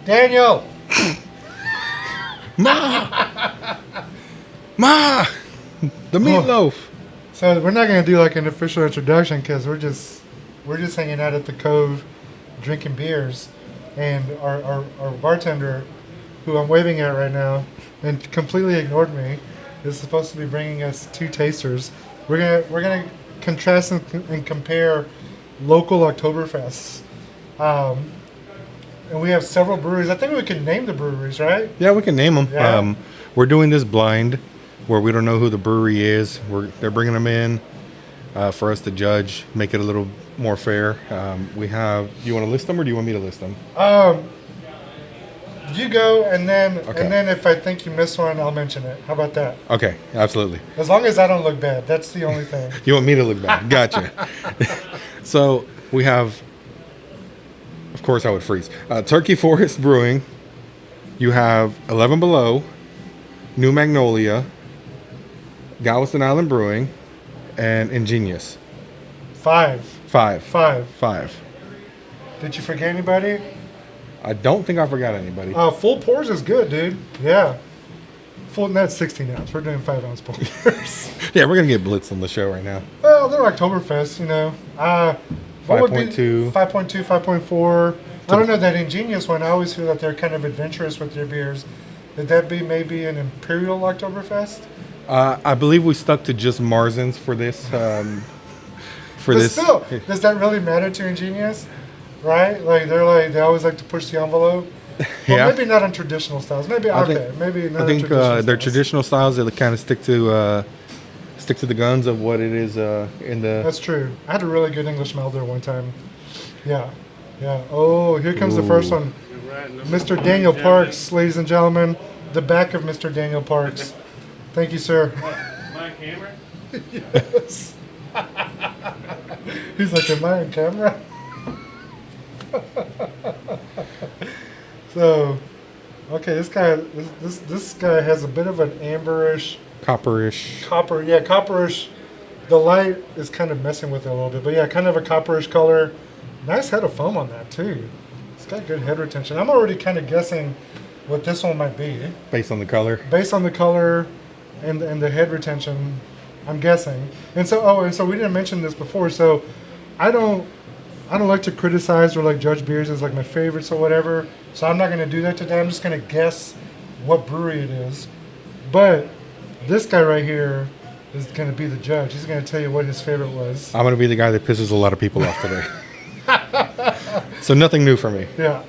Daniel! Ma! Ma! The meatloaf. So we're not gonna do like an official introduction because we're just hanging out at the Cove, drinking beers, and our bartender, who I'm waving at right now, and completely ignored me, is supposed to be bringing us 2 tasters. We're gonna contrast and compare local Oktoberfests. And we have several breweries. I think we can name the breweries, right? Yeah, we can name them. Yeah. We're doing this blind, where we don't know who the brewery is. They're bringing them in for us to judge, make it a little more fair. We have. Do you want to list them, or do you want me to list them? You go, and then Okay. if I think you missed one, I'll mention it. How about that? Okay, absolutely. As long as I don't look bad, that's the only thing. You want me to look bad? Gotcha. So we have. Of course, I would freeze. Turkey Forest Brewing. You have 11 Below, New Magnolia, Galveston Island Brewing, and Ingenious. 5. Five. Did you forget anybody? I don't think I forgot anybody. Full pours is good, dude. Yeah. That's 16 ounce. We're doing 5 ounce pours. Yeah, we're gonna get blitzed on the show right now. Well, they're Oktoberfest, you know. 5.2. 5.2, 5.4. I don't know that Ingenious one. I always feel that they're kind of adventurous with their beers. Would that be maybe an Imperial Oktoberfest? I believe we stuck to just Marzens for this. But still, does that really matter to Ingenious? Right? They always like to push the envelope. Well, Yeah. maybe not on traditional styles. Maybe I okay. think- Maybe not. I think on traditional their styles. traditional styles, they kind of stick to the guns of what it is in the. That's true. I had a really good English Melder one time. Yeah. Oh, here comes the first Ooh. one. Mr. Daniel Parks, ladies and gentlemen. The back of Mr. Daniel Parks. Thank you, sir. My camera? Yes. He's like, am I on camera? So, okay, this guy has a bit of an amberish, Copperish. copperish. The light is kind of messing with it a little bit, but yeah, kind of a copperish color. Nice head of foam on that too. It's got good head retention. I'm already kind of guessing what this one might be Based on the color. based on the color and the head retention. I'm guessing. And so we didn't mention this before. So I don't like to criticize or like judge beers as like my favorites or whatever. So I'm not going to do that today. I'm just going to guess what brewery it is. But this guy right here is going to be the judge. He's going to tell you what his favorite was. I'm gonna be the guy that pisses a lot of people off today. So nothing new for me. Yeah.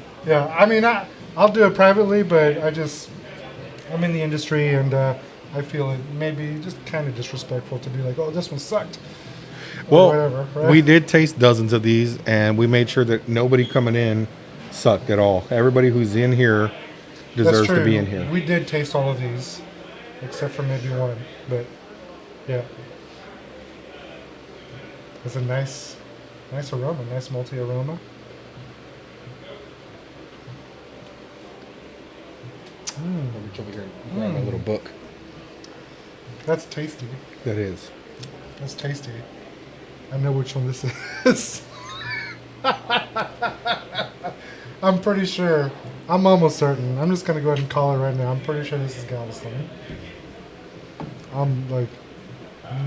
I mean, I'll do it privately, but I'm in the industry and I feel it may be just kind of disrespectful to be like, oh, this one sucked. Or Well, whatever, right? we did taste dozens of these, and we made sure that nobody coming in sucked at all. Everybody who's in here That's deserves true. to be in here. We did taste all of these, except for maybe one. But yeah, it's a nice aroma, nice malty aroma. Reach over here and grab my little book. That's tasty. That is. That's tasty. I know which one this is. I'm pretty sure. I'm almost certain. I'm just gonna go ahead and call it right now. I'm pretty sure this is Galveston. I'm like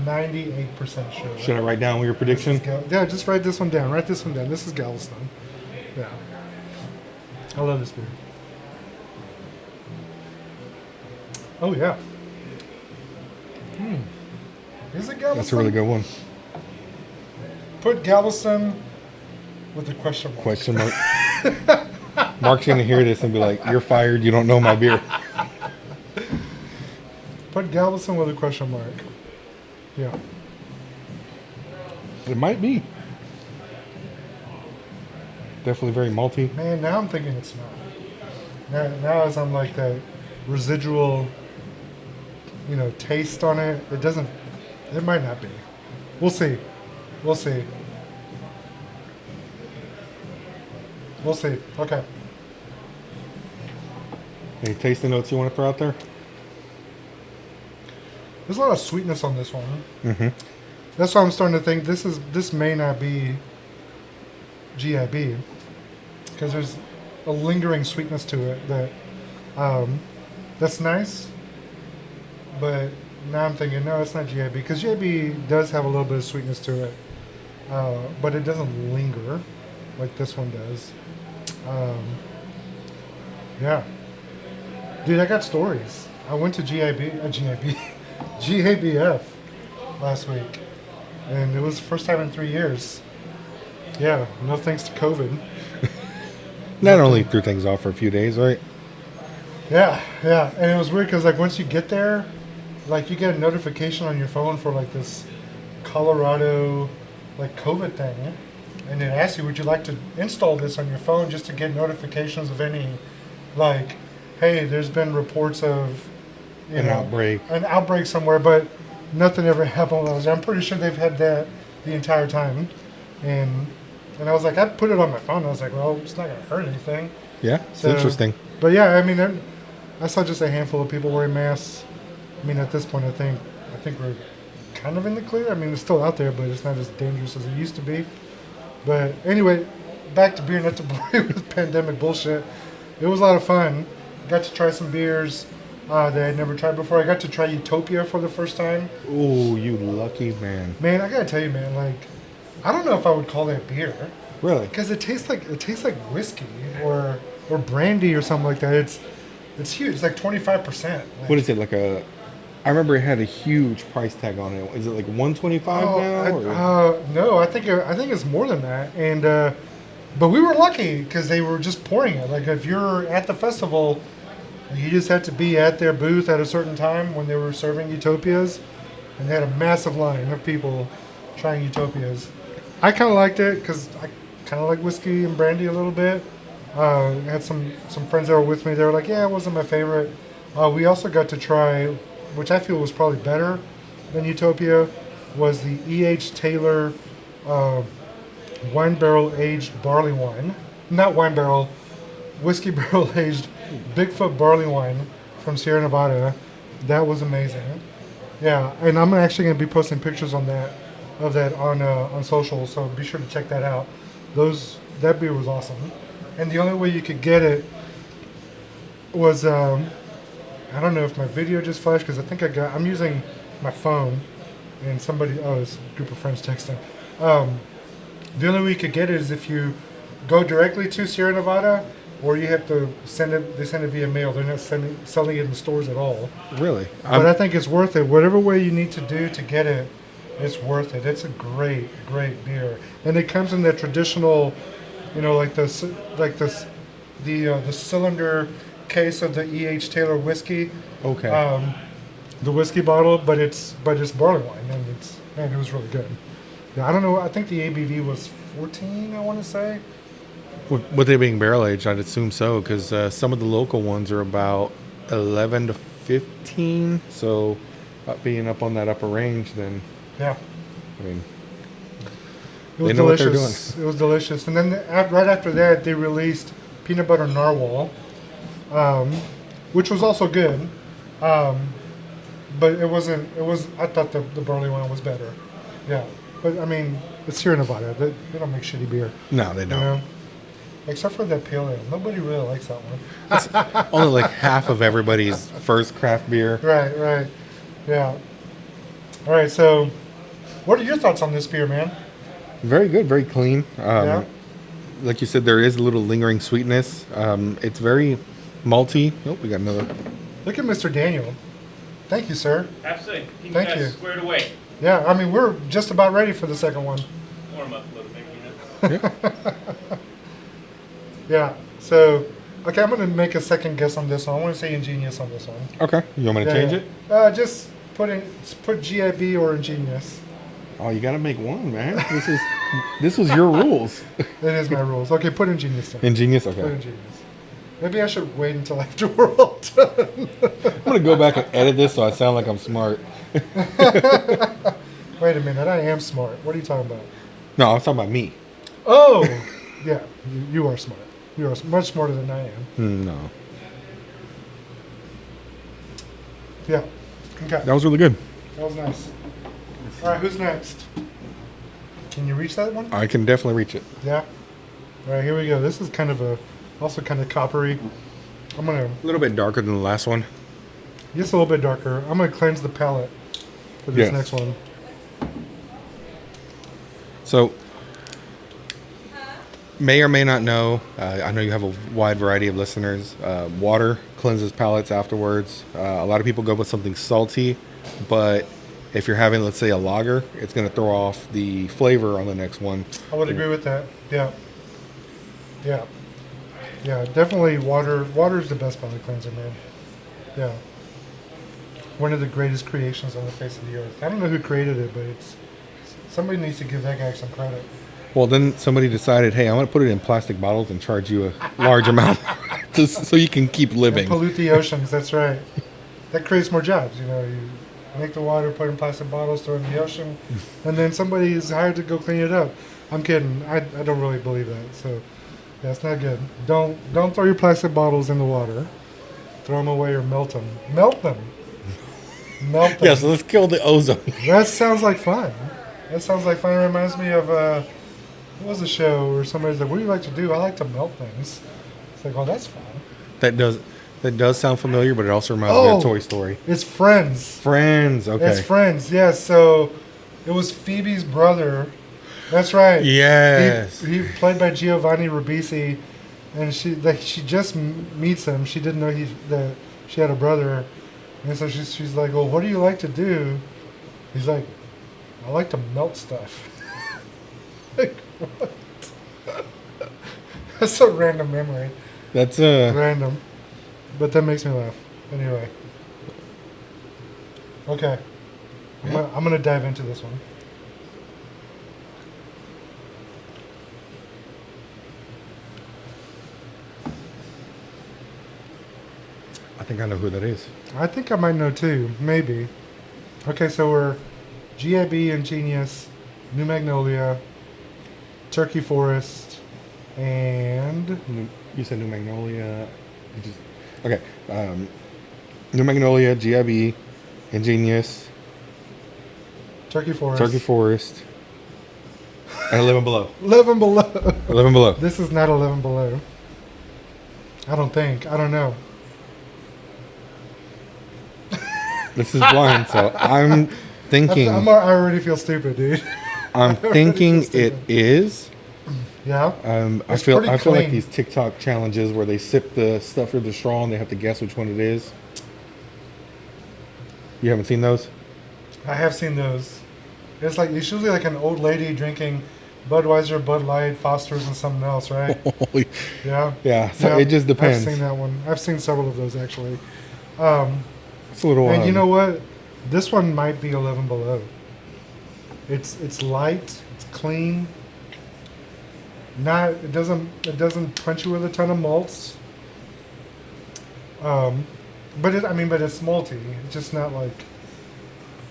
98% sure. Should I write down your prediction? Yeah, just write this one down. Write this one down. This is Galveston. Yeah. I love this beer. Oh yeah. Is it Galveston? That's a really good one. Put Galveston with a question mark. Question mark. Mark's gonna hear this and be like, "You're fired. You don't know my beer." Put Galveston with a question mark. Yeah. It might be. Definitely very malty. Man, now I'm thinking it's not. Now as I'm like that residual, taste on it, it might not be. We'll see. Okay. Any tasting notes you want to throw out there? There's a lot of sweetness on this one. Mm-hmm. That's why I'm starting to think this may not be GIB, because there's a lingering sweetness to it that's nice. But now I'm thinking, no, it's not GIB because GIB does have a little bit of sweetness to it, but it doesn't linger like this one does. Yeah, dude, I got stories. I went to GABF last week, and it was the first time in 3 years. Yeah, no thanks to COVID. Not only threw things off for a few days, right? Yeah, and it was weird because like once you get there, like you get a notification on your phone for like this Colorado like COVID thing, and it asks you, would you like to install this on your phone just to get notifications of any, like, hey, there's been reports of An outbreak somewhere, but nothing ever happened when I was there. I'm pretty sure they've had that the entire time, and I was like, I put it on my phone. I was like, well, it's not gonna hurt anything. Yeah, it's interesting. But yeah, I mean, I saw just a handful of people wearing masks. I mean, at this point, I think we're kind of in the clear. I mean, it's still out there, but it's not as dangerous as it used to be. But anyway, back to beer, not to bore you with pandemic bullshit. It was a lot of fun. Got to try some beers that I'd never tried before. I got to try Utopia for the first time. Oh, you lucky man. Man, I gotta tell you, man, like, I don't know if I would call that beer. Really? Because it tastes like whiskey or brandy or something like that. It's huge. It's like 25%. Like, What is it, like a... I remember it had a huge price tag on it. Is it like $125 now? No, I think it's more than that. And but we were lucky because they were just pouring it. Like if you're at the festival, you just had to be at their booth at a certain time when they were serving Utopias, and they had a massive line of people trying Utopias. I kind of liked it because I kind of like whiskey and brandy a little bit. I had some friends that were with me. They were like, yeah, it wasn't my favorite. We also got to try, which I feel was probably better than Utopia, was the E.H. Taylor wine barrel aged barley wine. Not wine barrel, whiskey barrel aged Bigfoot barley wine from Sierra Nevada. That was amazing. Yeah, and I'm actually going to be posting pictures of that on social, so be sure to check that out. That beer was awesome. And the only way you could get it was I don't know if my video just flashed because I think I'm using my phone and it's a group of friends texting. The only way you could get it is if you go directly to Sierra Nevada, or you have to send it. They send it via mail. They're not selling it in stores at all. Really? But I think it's worth it. Whatever way you need to do to get it, it's worth it. It's a great beer, and it comes in the traditional, like the cylinder case of the E.H. Taylor whiskey. Okay. The whiskey bottle, but it's barley wine, and it was really good. Yeah, I don't know. I think the ABV was 14. I want to say. With they being barrel aged, I'd assume so, because some of the local ones are about 11 to 15. So, being up on that upper range, then yeah, I mean, they know what they're doing. It was delicious. And then right after that, they released peanut butter narwhal, which was also good. But it wasn't. It was. I thought the barley wine was better. Yeah, but I mean, it's Sierra Nevada. They don't make shitty beer. No, they don't. Except for that pale ale. Nobody really likes that one. It's only like half of everybody's first craft beer. Right. Yeah. All right, so what are your thoughts on this beer, man? Very good, very clean. Yeah. Like you said, there is a little lingering sweetness. It's very malty. Oh, we got another. Look at Mr. Daniel. Thank you, sir. Absolutely. Keep Thank you guys you. squared away. Yeah, I mean, we're just about ready for the second one. Warm up a little bit, Yeah, so, okay, I'm going to make a second guess on this one. I want to say Ingenious on this one. Okay, you want me to change it? Just put GIB or Ingenious. Oh, you got to make one, man. This was your rules. It is my rules. Okay, put Ingenious down. Ingenious, okay. Put Ingenious. Maybe I should wait until after we're all done. I'm going to go back and edit this so I sound like I'm smart. Wait a minute, I am smart. What are you talking about? No, I'm talking about me. Oh, yeah, you are smart. You are much smarter than I am. No. Yeah. Okay. That was really good. That was nice. All right, who's next? Can you reach that one? I can definitely reach it. Yeah. All right, here we go. This is kind of a Also kind of coppery. I'm gonna A little bit darker than the last one. just a little bit darker. I'm gonna cleanse the palate for this Yes. next one. So, may or may not know, I know you have a wide variety of listeners. Water cleanses palates afterwards. A lot of people go with something salty, but if you're having, let's say, a lager, it's going to throw off the flavor on the next one. I would agree with that. Yeah. Yeah. Yeah, definitely water. Water is the best palate cleanser, man. Yeah. One of the greatest creations on the face of the earth. I don't know who created it, but it's somebody needs to give that guy some credit. Well, then somebody decided, hey, I'm going to put it in plastic bottles and charge you a large amount so you can keep And living. pollute the oceans. That's right. That creates more jobs. You know, you make the water, put it in plastic bottles, throw it in the ocean, and then somebody is hired to go clean it up. I'm kidding. I don't really believe that. So that's not good. Don't throw your plastic bottles in the water. Throw them away or melt them. Melt them. Melt them. Yeah, so let's kill the ozone. That sounds like fun. That sounds like fun. It reminds me of what was a show where somebody's like, "What do you like to do?" I like to melt things. It's like, oh, that's fun. That does sound familiar, but it also reminds me of Toy Story. It's Friends. Friends, okay. It's Friends. Yes. So it was Phoebe's brother. That's right. Yes. He played by Giovanni Ribisi, and she just meets him. She didn't know that she had a brother, and so she's like, "Well, what do you like to do?" He's like, "I like to melt stuff." Like, what? That's a random memory. That's Random. But that makes me laugh. Anyway. Okay. I'm gonna dive into this one. I think I know who that is. I think I might know too. Maybe. Okay, so we're GIB, Ingenious, New Magnolia, Turkey Forest, and You said New Magnolia. Okay. New Magnolia, GIB, Ingenious, Turkey Forest. Turkey Forest, and 11 Below. 11 Below. 11 Below. This is not 11 Below. I don't think. I don't know. This is blind, so I'm thinking. I already feel stupid, dude. I'm thinking it is. Yeah. I It's feel pretty like clean. these TikTok challenges where they sip the stuff through the straw and they have to guess which one it is. You haven't seen those? I have seen those. It's usually like an old lady drinking Budweiser, Bud Light, Foster's, and something else, right? Yeah. Yeah, so it just depends. I've seen that one. I've seen several of those actually. It's a little. And you know what? This one might be 11 Below. It's light. It's clean. It doesn't punch you with a ton of malts. But it's malty. It's just not like,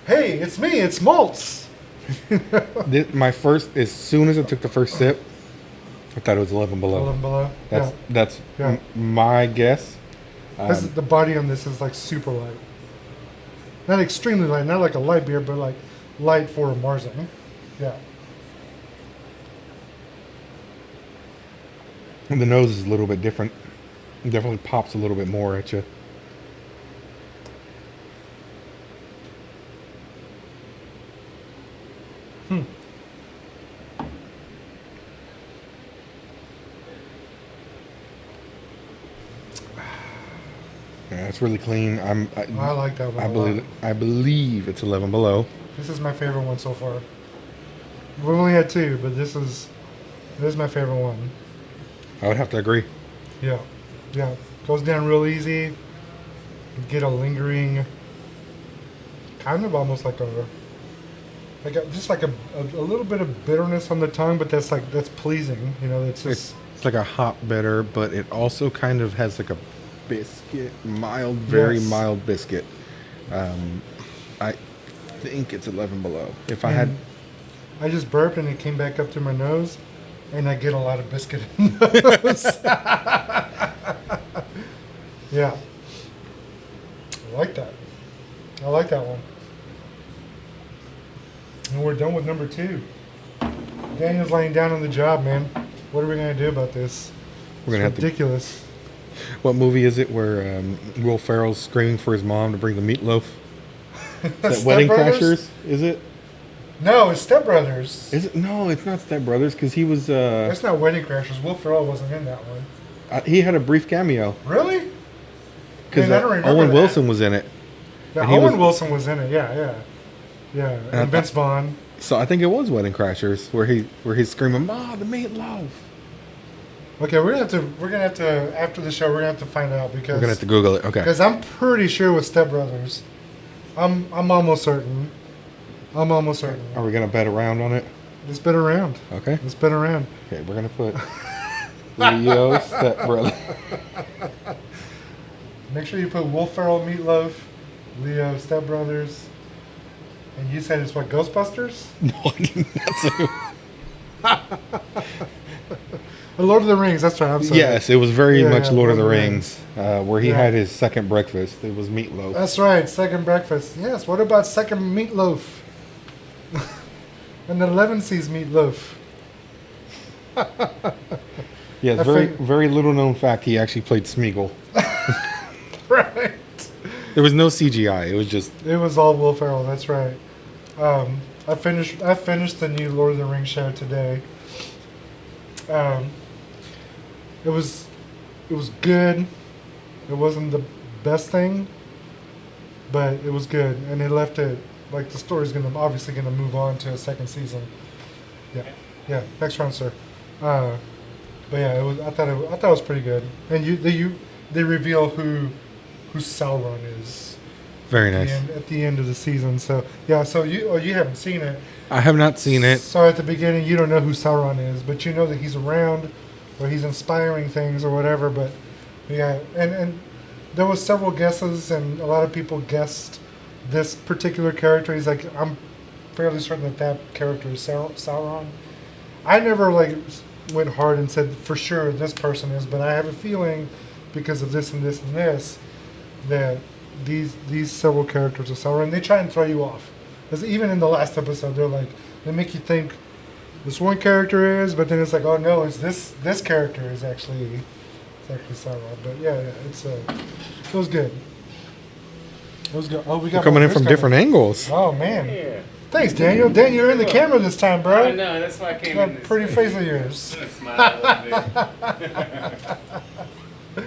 hey, it's me. It's malts. As soon as I took the first sip, I thought it was 11 Below. 11 Below. That's Yeah. my guess. The body on this is like super light. Not extremely light, not like a light beer, but like light for a Marzen. Yeah. And the nose is a little bit different. It definitely pops a little bit more at you. Yeah, it's really clean. I like that one. a lot. I believe it's 11 Below. This is my favorite one so far. We've only had two, but this is my favorite one. I would have to agree. Yeah. Yeah. Goes down real easy. You get a lingering, kind of almost like a little bit of bitterness on the tongue, but that's pleasing. You know, it's just It's like a hop bitter, but it also kind of has like a biscuit, very Yes. mild biscuit. I think it's 11 Below. If I And had, I just burped and it came back up to my nose, and I get a lot of biscuit in the nose. Yeah. I like that. I like that one. And we're done with number 2. Daniel's laying down on the job, man. What are we going to do about this? We're gonna have to. Ridiculous. What movie is it where Will Ferrell's screaming for his mom to bring the meatloaf? Is that Step Wedding Brothers? Crashers? Is it? No, it's Step Brothers. Is it? No, it's not Step Brothers because he was. That's not Wedding Crashers. Will Ferrell wasn't in that one. He had a brief cameo Really? because Man, I don't remember Owen that. Wilson was in it. Yeah, And he Owen was- Wilson was in it. Yeah. And Vince Vaughn. So I think it was Wedding Crashers where he's screaming, "Ma, the meatloaf." Okay, we're gonna have to after the show we're gonna have to find out We're gonna have because to Google it. Okay. I'm pretty sure it was Step Brothers. I'm almost certain. Are we gonna bet around on it? It's been around. Okay. It's been around. Okay, we're gonna put Leo Step Brother. Make sure you put Will Ferrell Meatloaf, Leo Step Brothers, and you said it's what, Ghostbusters? No, I did not say. Lord of the Rings. That's right. I'm sorry. Yes, it was very Yeah, much Lord of the Lord of the Rings, where he Yeah. had his second breakfast. It was meatloaf. That's right. Second breakfast. Yes. What about second meatloaf? And the 11 sees meatloaf. Yes, I very think- very little known fact. He actually played Smeagol. Right. There was no CGI. It was just It was all Will Ferrell. That's right. I finished the new Lord of the Rings show today. It was good. It wasn't the best thing, but it was good, and they left it like the story's obviously gonna move on to a second season. Yeah. Next round, sir. But yeah, I thought it was pretty good, and they reveal who Sauron is very nice. at the end of the season. So yeah, so you haven't seen it. I have not seen it. So at the beginning, you don't know who Sauron is, but you know that he's around, or he's inspiring things, or whatever. But yeah, and there was several guesses, and a lot of people guessed this particular character. He's like, I'm fairly certain that character is Sauron. I never went hard and said for sure this person is, but I have a feeling because of this and this and this that these several characters are Sauron. They try and throw you off. Because even in the last episode, they make you think this one character is, but then it's like, oh no, it's this character is actually Sauron. But yeah, it was good. It was good. Oh, we got Coming more in from beers different angles. Oh man, Yeah. thanks, Daniel. Dan, you're in the camera this time, I bro. know, that's why I came in That this pretty way. face of yours. I'm gonna smile a little bit.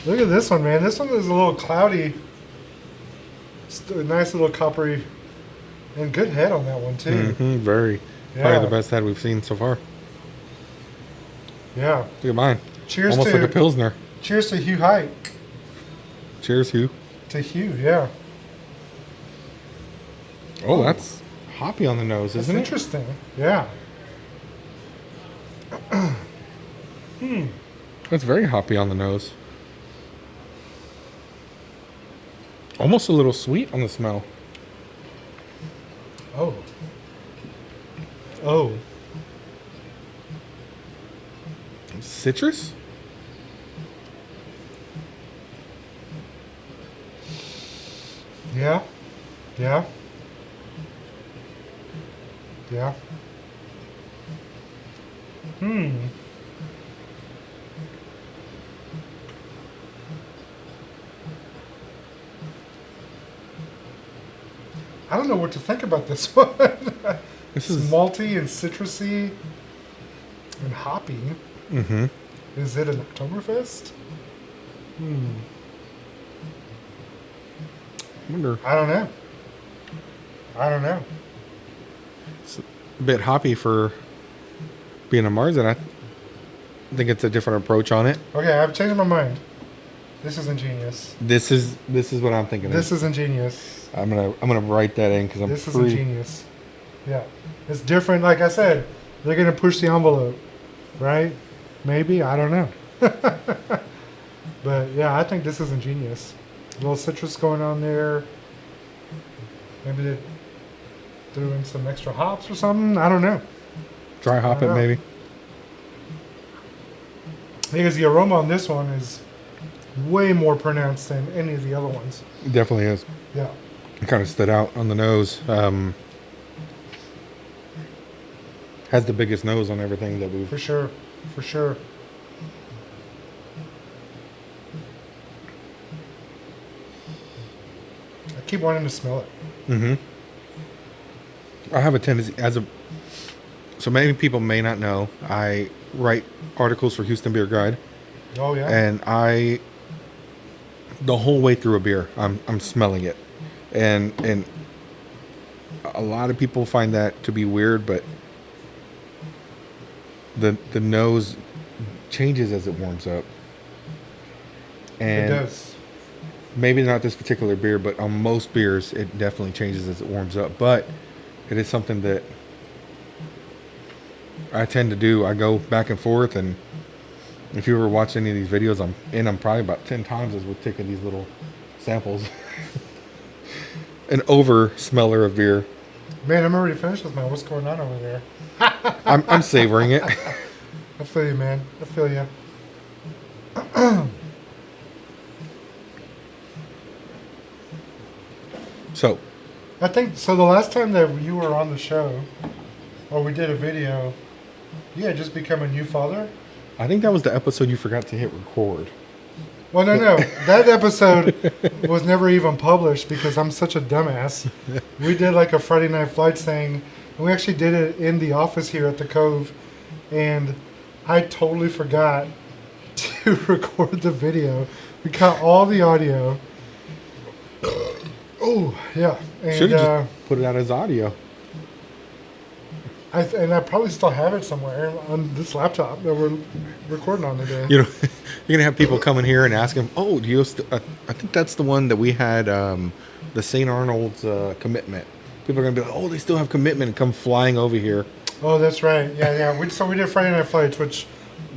Look at this one, man. This one is a little cloudy. It's a nice little coppery, and good head on that one too. Very. Yeah. Probably the best head we've seen so far. Yeah. Look at mine. Cheers Almost to like a Pilsner. Cheers to Hugh Height. Cheers, Hugh. To Hugh, yeah. Oh, that's hoppy on the nose, That's isn't it? interesting. Yeah. That's very hoppy on the nose. Almost a little sweet on the smell. Oh. Oh. Citrus? Yeah. Yeah. Yeah. I don't know what to think about this one. This It's is. malty and citrusy and hoppy. Mm-hmm. Is it an Octoberfest? I wonder. I don't know. It's a bit hoppy for being a Marzen. I think it's a different approach on it. Okay, I've changed my mind. This is ingenious. This is what I'm thinking. This is ingenious. I'm gonna write that in because I'm This is pretty. ingenious. Yeah. It's different. Like I said, they're going to push the envelope, right? Maybe. I don't know. But yeah, I think this is ingenious. A little citrus going on there. Maybe they threw in some extra hops or something. I don't know. Dry hop I it know. maybe. Because the aroma on this one is way more pronounced than any of the other ones. It definitely is. Yeah. It kind of stood out on the nose. Has the biggest nose on everything that we've. For sure. For sure. keep wanting to smell it. Mm-hmm. I have a tendency so many people may not know, I write articles for Houston Beer Guide, Oh yeah. and the whole way through a beer, I'm smelling it, and a lot of people find that to be weird, but the nose changes as it warms up, and It does. maybe not this particular beer, but on most beers, it definitely changes as it warms up. But it is something that I tend to do. I go back and forth, and if you ever watch any of these videos, I'm probably about 10 times as we're taking these little samples. An over smeller of beer. Man, I'm already finished with mine. What's going on over there? I'm savoring it. I feel you, man. I feel you. So, I think so. The last time that you were on the show, or we did a video, you had just become a new father. I think that was the episode you forgot to hit record. Well, no. That episode was never even published because I'm such a dumbass. We did like a Friday Night Flights thing, and we actually did it in the office here at the Cove, and I totally forgot to record the video. We cut all the audio. Oh, yeah. And, Should have just put it out as audio. I probably still have it somewhere on this laptop that we're recording on today. You know, you're gonna have people coming here and asking, "Oh, do you?" I think that's the one that we had, the St. Arnold's commitment. People are gonna be like, "Oh, they still have commitment," and come flying over here. Oh, that's right. Yeah. So we did Friday Night Flights, which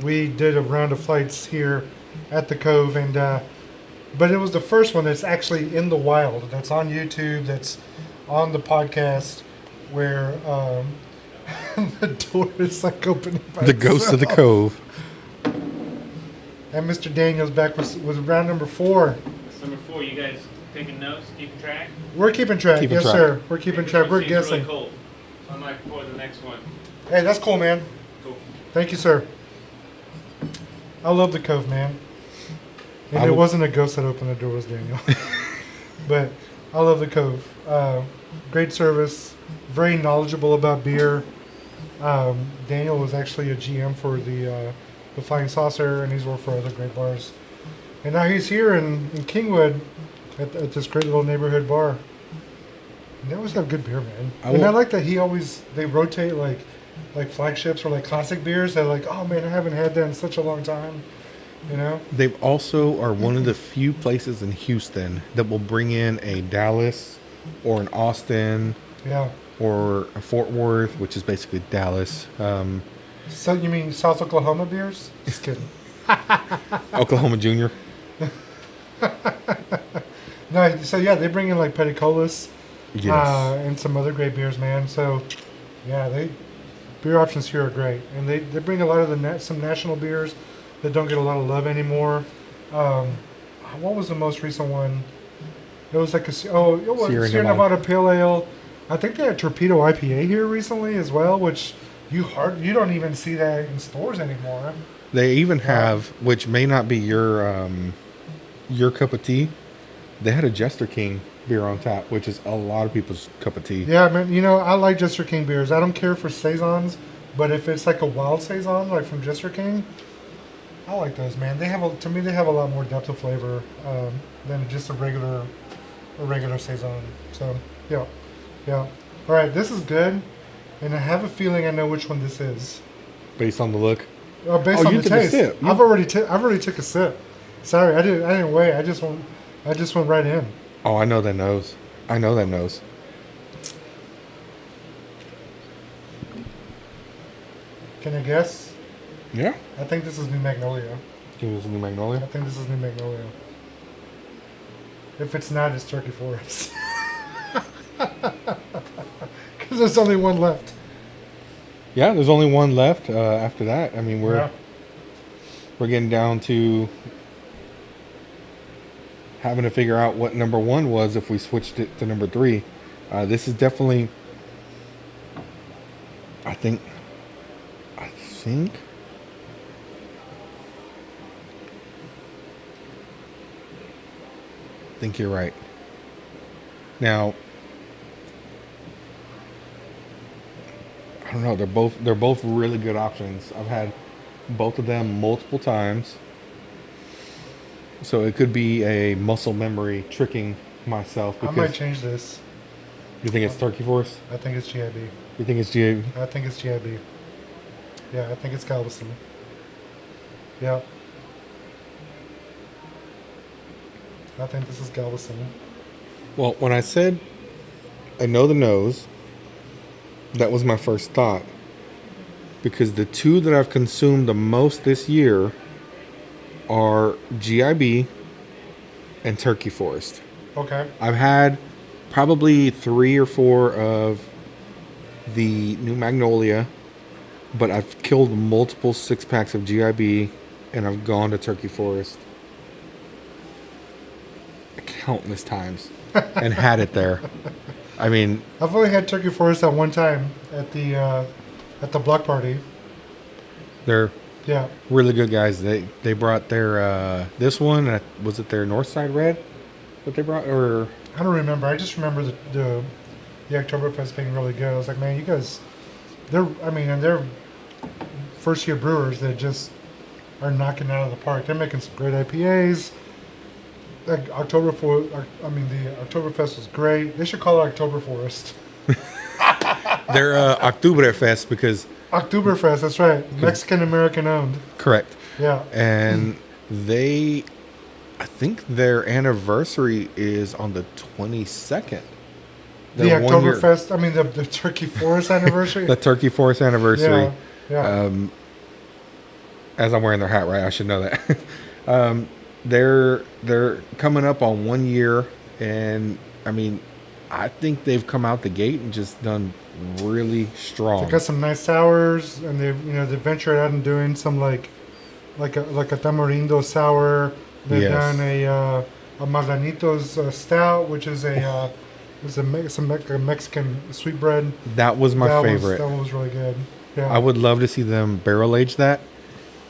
we did a round of flights here at the Cove, and but it was the first one that's actually in the wild. That's on YouTube. That's on the podcast where the door is like opening by The ghost of the Cove. And Mr. Daniels back was round number 4. Number 4, you guys taking notes, keeping track? We're keeping track. Keeping Yes, track. sir. We're keeping This track. one We're seems guessing. Really cold. So I might pour the next one. Hey, that's cool, man. Cool. Thank you, sir. I love the Cove, man. And I it will- wasn't a ghost that opened the door, it was Daniel. But I love the Cove. Great service. Very knowledgeable about beer. Daniel was actually a GM for the Flying Saucer, and he's worked for other great bars. And now he's here in Kingwood at this great little neighborhood bar. And they always have good beer, man. And I like that they rotate like flagships or like classic beers. They're like, oh man, I haven't had that in such a long time. You know? They also are one of the few places in Houston that will bring in a Dallas or an Austin Yeah. or a Fort Worth, which is basically Dallas, So you mean South Oklahoma beers? Just kidding. Oklahoma Junior. No, so yeah, they bring in like Peticolas Yes. and some other great beers, man. So yeah, beer options here are great, and they bring a lot of some national beers that don't get a lot of love anymore. What was the most recent one? It was like it was Sierra Sierra Nevada. Nevada Pale Ale. I think they had Torpedo IPA here recently as well, which you don't even see that in stores anymore. They even have, which may not be your cup of tea, they had a Jester King beer on tap, which is a lot of people's cup of tea. Yeah, man. You know, I like Jester King beers. I don't care for saisons, but if it's like a wild saison, like from Jester King, I like those, man. To me, they have a lot more depth of flavor than just a regular saison. So, yeah. All right, this is good, and I have a feeling I know which one this is. Based on the look. Based on you the took a taste. sip. I've already took a sip. Sorry, I didn't wait. I just went right in. Oh, I know that nose. Can I guess? Yeah. I think this is New Magnolia. Give us a New I Magnolia. think this is New Magnolia. If it's not, it's Turkey Forest. Because there's only one left. Yeah, there's only one left after that. I mean, we're getting down to having to figure out what number 1 was if we switched it to number 3. This is definitely, I think you're right. Now, I don't know. They're both really good options. I've had both of them multiple times, so it could be a muscle memory tricking myself. I Because might change this. you think it's Turkey Force? I think it's GIB. You think it's GA? I think it's GIB. Yeah, I think it's Galveston. Yeah. I think this is Galveston. Well, when I said I know the nose, that was my first thought. Because the two that I've consumed the most this year are GIB and Turkey Forest. Okay. I've had probably 3 or 4 of the New Magnolia, but I've killed multiple 6-packs of GIB, and I've gone to Turkey Forest countless times and had it there. I mean, I've only had Turkey Forest at one time at the block party. they're Yeah. really good guys. They brought their this one. Was it their Northside Red that they brought, or I don't remember. I just remember the Oktoberfest being really good. I was like, man, you guys, and they're first year brewers that just are knocking it out of the park. They're making some great IPAs. Like the Oktoberfest was great. They should call it Oktoberforest. they're Octoberfest because Oktoberfest, that's right. Mexican American owned. correct. Yeah. And I think their anniversary is on the 22nd. The Their 1 year- Oktoberfest, the Turkey Forest anniversary. the Turkey Forest anniversary. Yeah. As I'm wearing their hat, right? I should know that. They're coming up on 1 year, and I think they've come out the gate and just done really strong. They got some nice sours, and they ventured out and doing some like a tamarindo sour. They've Yes. done a Marranitos stout, which is a Mexican sweetbread. That was my favorite. That one was really good. Yeah. I would love to see them barrel age that,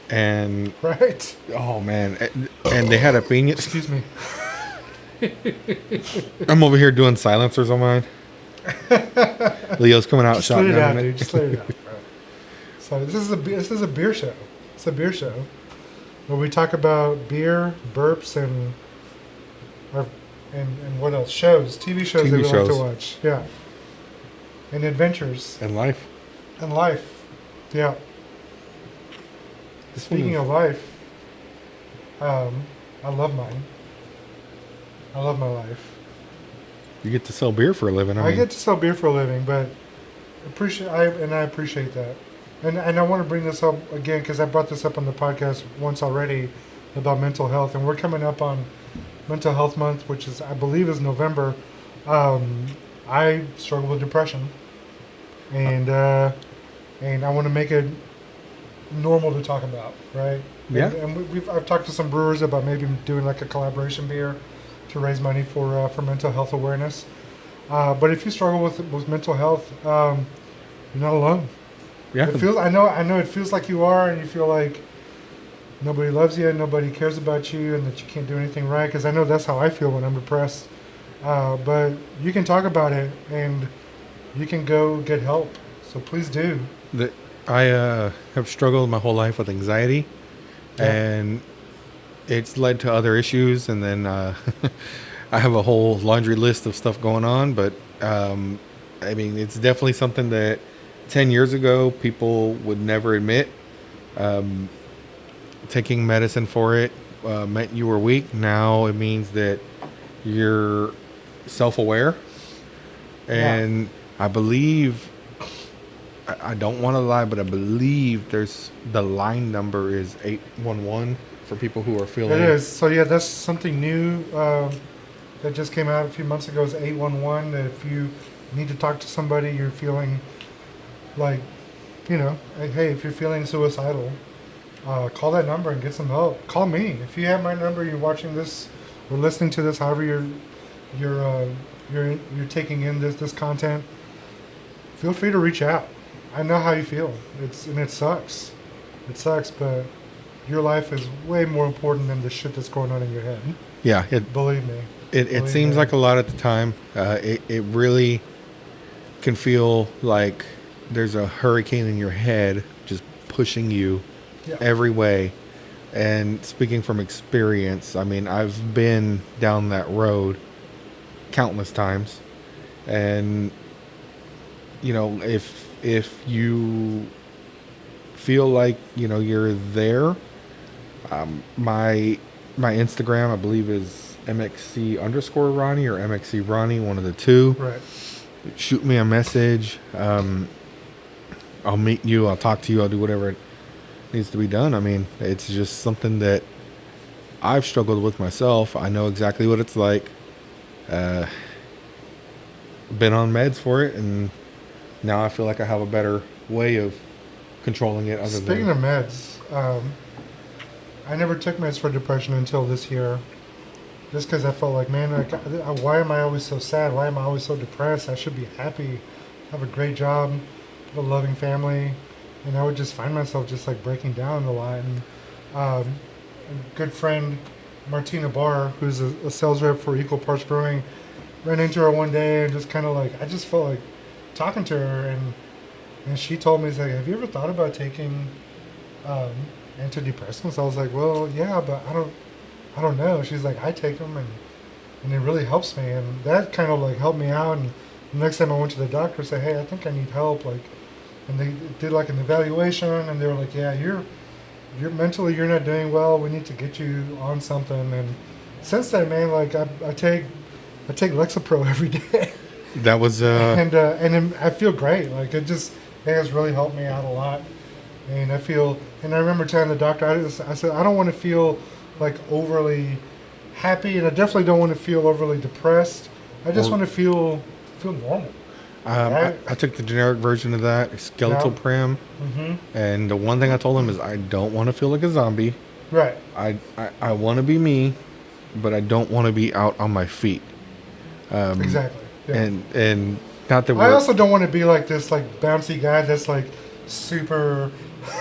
and Right. oh man, and they had a piña. Excuse me. I'm over here doing silencers on mine. Leo's coming out Just let shouting it out, at me. dude. Just let it out. So this is a beer show. It's a beer show where we talk about beer, burps, and what else? TV shows TV that we like to shows. watch. Yeah. And adventures And life. and life. Yeah. This one Speaking is- of life, I love mine. I love my life. You get to sell beer for a living. I get to sell beer for a living, but I appreciate that. And I want to bring this up again because I brought this up on the podcast once already about mental health, and we're coming up on Mental Health Month, which I believe is November. I struggle with depression, and I want to make it normal to talk about, right? Yeah. And I've talked to some brewers about maybe doing like a collaboration beer to raise money for mental health awareness. But if you struggle with mental health, you're not alone. Yeah. It feels. I know. It feels like you are, and you feel like nobody loves you, and nobody cares about you, and that you can't do anything right. Because I know that's how I feel when I'm depressed. But you can talk about it, and you can go get help. So please do. I have struggled my whole life with anxiety, Yeah. and it's led to other issues. And then I have a whole laundry list of stuff going on. But it's definitely something that 10 years ago people would never admit. Taking medicine for it meant you were weak. Now it means that you're self-aware, and I believe. I don't want to lie, but I believe the line number is 811 for people who are feeling. It is. So yeah, that's something new that just came out a few months ago. Is 811. That if you need to talk to somebody, you're feeling like, hey, if you're feeling suicidal, call that number and get some help. Call me if you have my number. You're watching this or listening to this. However, you're taking in this content. Feel free to reach out. I know how you feel. It sucks. It sucks, but your life is way more important than the shit that's going on in your head. Yeah, Believe me. it seems like a lot at the time. It really can feel like there's a hurricane in your head just pushing you every way. And speaking from experience, I mean, I've been down that road countless times. And, you know, if you feel like, you know, you're there, my Instagram, I believe, is MXC_ Ronnie or MXC Ronnie, one of the two. Right. Shoot me a message. I'll meet you. I'll talk to you. I'll do whatever it needs to be done. I mean, it's just something that I've struggled with myself. I know exactly what it's like. Been on meds for it, and now I feel like I have a better way of controlling it. Speaking of meds, I never took meds for depression until this year. Just because I felt like, man, why am I always so sad? Why am I always so depressed? I should be happy. Have a great job, have a loving family. And I would just find myself just like breaking down a lot. And a good friend, Martina Barr, who's a sales rep for Equal Parts Brewing, ran into her one day and just kind of like, I just felt like talking to her. And she told me, she's like, have you ever thought about taking antidepressants? I was like, well, yeah, but I don't know. She's like, I take them and it really helps me. And that kind of like helped me out. And the next time I went to the doctor, I said, hey, I think I need help. Like, and they did like an evaluation and they were like, yeah, you're mentally, you're not doing well. We need to get you on something. And since then, man, like I take Lexapro every day. That was and I feel great. Like it has really helped me out a lot. And I remember telling the doctor, I said, I don't want to feel like overly happy, and I definitely don't want to feel overly depressed. I just want to feel normal. I took the generic version of that, skeletal pram. Mm-hmm. And the one thing I told him is I don't want to feel like a zombie. Right. I want to be me, but I don't want to be out on my feet. Exactly. Yeah. And not that I also don't want to be like this like bouncy guy that's like super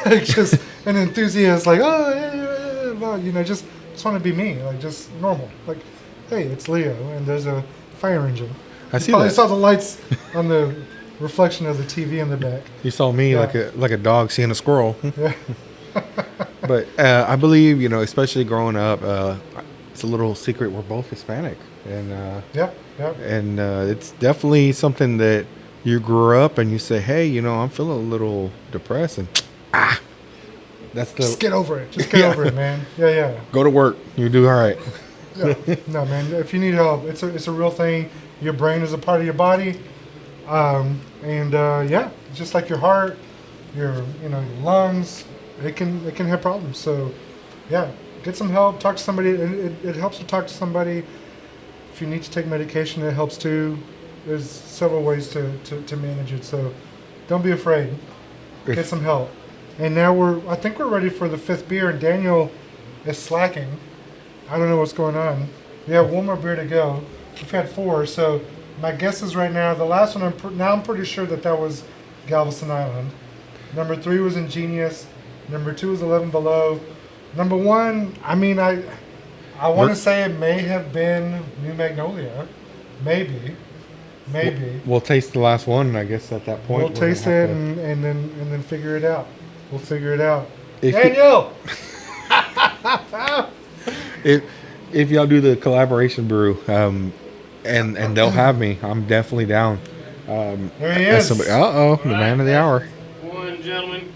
like just an enthusiast, like just want to be me, like just normal. Like, hey, it's Leo, and there's a fire engine. I see Probably that. saw the lights on the reflection of the TV in the back. You saw me like a dog seeing a squirrel. Yeah. But I believe, you know, especially growing up, it's a little secret. We're both Hispanic, and and it's definitely something that you grew up and you say, hey, you know, I'm feeling a little depressed, and that's just get over it. Just get over it, man. Yeah. Go to work. You do all right. Yeah. No, man. If you need help, it's a real thing. Your brain is a part of your body, just like your heart, your lungs, it can have problems. So, yeah, get some help. Talk to somebody. It helps to talk to somebody. If you need to take medication, it helps too. There's several ways to manage it. So, don't be afraid. Get some help. And now I think we're ready for the 5th beer, and Daniel is slacking. I don't know what's going on. We have one more beer to go. We've had 4, so my guess is right now, the last one, I'm pretty sure that was Galveston Island. Number 3 was Ingenious. Number 2 was 11 Below. Number 1, I mean, I want to say it may have been New Magnolia. Maybe. We'll taste the last one, and I guess at that point we'll taste it and then figure it out. We'll figure it out. If Daniel! If y'all do the collaboration brew, and they'll have me, I'm definitely down. There he is. The man of the hour. One, gentlemen.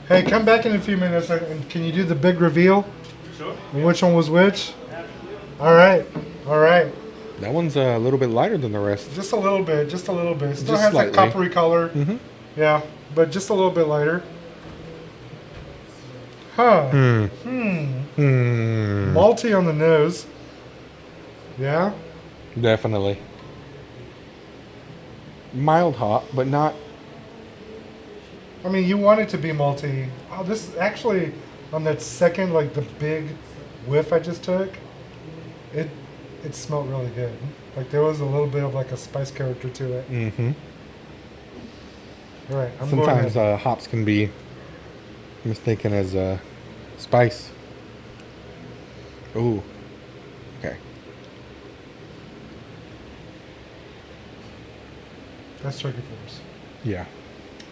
Hey, come back in a few minutes, and can you do the big reveal? Sure. Which one was which? All right. That one's a little bit lighter than the rest. Just a little bit. Still Just has slightly. that coppery color. Mm-hmm. Yeah, but just a little bit lighter. Huh. Malty on the nose. Yeah. Definitely. Mild hop, but not. I mean, you want it to be malty. Oh, this actually, on that second, like the big whiff I just took, it smelled really good. Like there was a little bit of like a spice character to it. Mm-hmm. All right. Sometimes hops can be mistaken as Spice. Ooh. Okay. That's Turkey Forest. Yeah,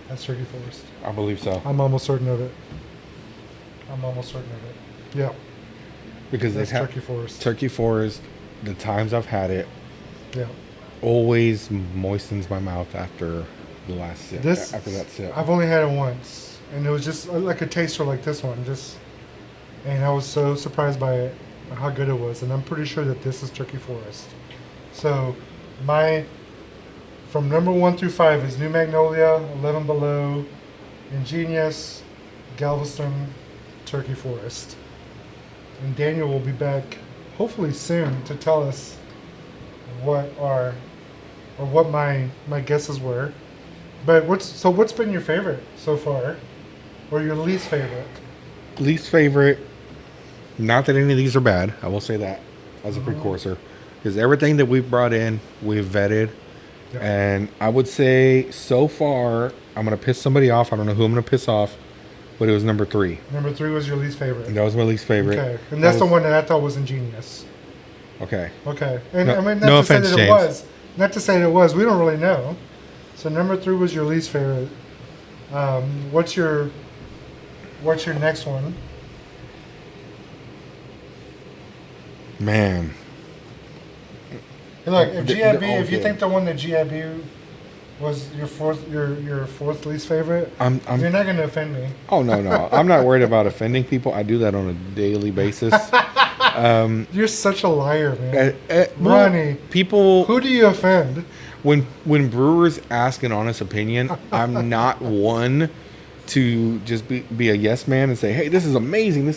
That's Turkey Forest. I believe so. I'm almost certain of it. Yeah, Because that's they've had Turkey Forest. Turkey Forest, the times I've had it, Yeah. always moistens my mouth after the last sip. This After that sip. I've only had it once, and it was just like a taster like this one. And I was so surprised by it, how good it was, and I'm pretty sure that this is Turkey Forest. So, from number 1 through 5 is New Magnolia, 11 Below, Ingenious, Galveston, Turkey Forest. And Daniel will be back hopefully soon to tell us what my guesses were. But what's been your favorite so far, or your least favorite? Least favorite, not that any of these are bad, I will say that as a precursor, is everything that we've brought in, we've vetted. Yeah. And I would say so far, I'm going to piss somebody off. I don't know who I'm going to piss off, but it was number 3. Number 3 was your least favorite. That was my least favorite. Okay, and that's the one that I thought was ingenious. Okay. Okay, and No- I mean, no not to say offense, that it James. was. Not to say that it was. We don't really know. So number 3 was your least favorite. What's your next one? Man. Hey, look, if They're GIB, all if you good. think the one that GIB was your fourth least favorite, I'm you're not going to offend me. Oh no. I'm not worried about offending people. I do that on a daily basis. You're such a liar, man. Well, Ronnie, people who do you offend? when brewers ask an honest opinion, I'm not one to just be a yes man and say, "Hey, this is amazing.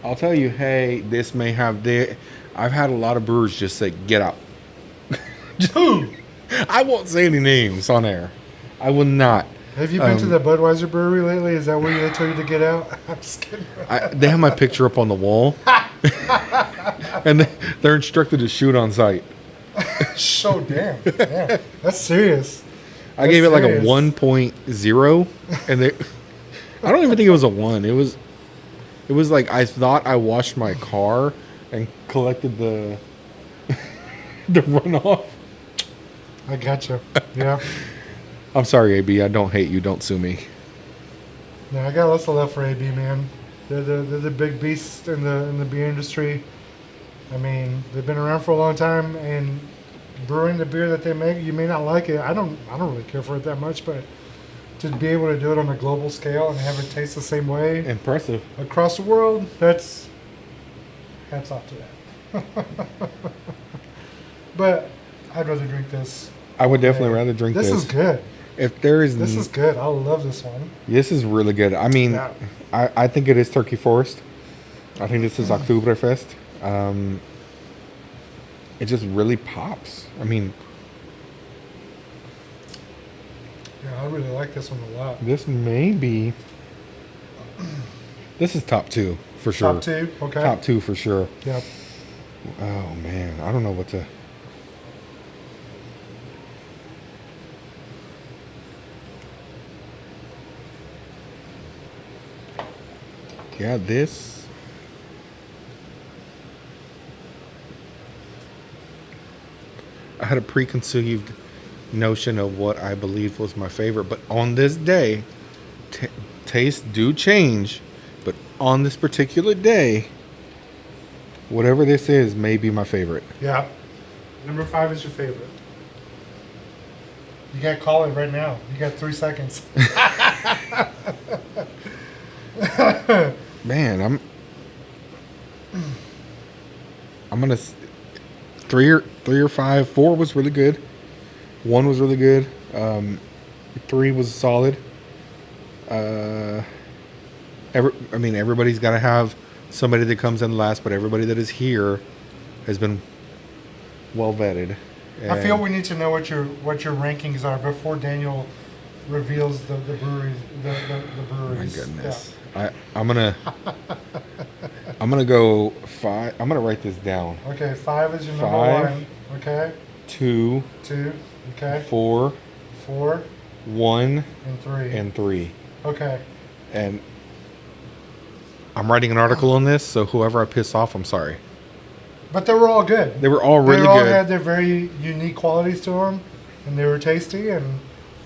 I'll tell you, hey, this may have the." I've had a lot of brewers just say, "Get out." Who? I won't say any names on air. I will not. Have you been to the Budweiser brewery lately? Is that where they tell you to get out? I'm just kidding. They have my picture up on the wall, and they're instructed to shoot on sight. So damn. That's serious. I gave it like a serious. 1.0, and I don't even think it was a 1. It was like I thought I washed my car and collected the the runoff. I gotcha. Yeah. I'm sorry, AB. I don't hate you. Don't sue me. No, I got lots of love for AB, man. They're the big beasts in the beer industry. I mean, they've been around for a long time, and brewing the beer that they make, you may not like it. I don't really care for it that much, but to be able to do it on a global scale and have it taste the same way Impressive. across the world, that's hats off to that. But I'd rather drink this. I would definitely rather drink this. This is good. If there is, This is good. I love this one. this is really good. I mean, Yeah. I think it is Turkey Forest. I think this is Octoberfest. It just really pops. I mean, Yeah, I really like this one a lot. this may be. This is top 2 for sure. Top 2? Okay. Top 2 for sure. Yep. Oh man, I don't know what to. Yeah, this. I had a preconceived notion of what I believed was my favorite, but on this day, tastes do change. But on this particular day, whatever this is may be my favorite. Yeah. Number 5 is your favorite. You gotta call it right now. You got 3 seconds. Man, I'm gonna 3 or 5. 4 was really good. 1 was really good. 3 was solid. Everybody's got to have somebody that comes in last, but everybody that is here has been well vetted. I feel we need to know what your rankings are before Daniel reveals the breweries. The breweries. My goodness. I'm gonna go 5. I'm gonna write this down. Okay, 5 is your number 5. 1. Okay. 2, 2. Okay. 4, 4 1, and 3. and 3. Okay. And I'm writing an article on this, so whoever I piss off, I'm sorry. But they were all good. They were all really They all good. had their very unique qualities to them, and they were tasty, and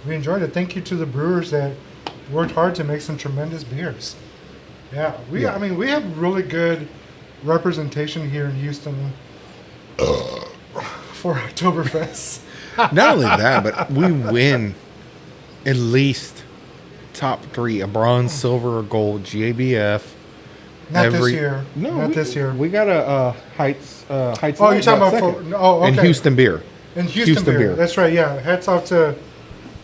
we enjoyed it. Thank you to the brewers that worked hard to make some tremendous beers. Yeah, we have really good representation here in Houston for Oktoberfest. Not only that, but we win at least top 3, a bronze, silver, or gold, GABF. Not this year. No, Not this year. We got a Heights. Oh, you're talking about and okay. Houston beer. And Houston beer. That's right. Yeah. Hats off to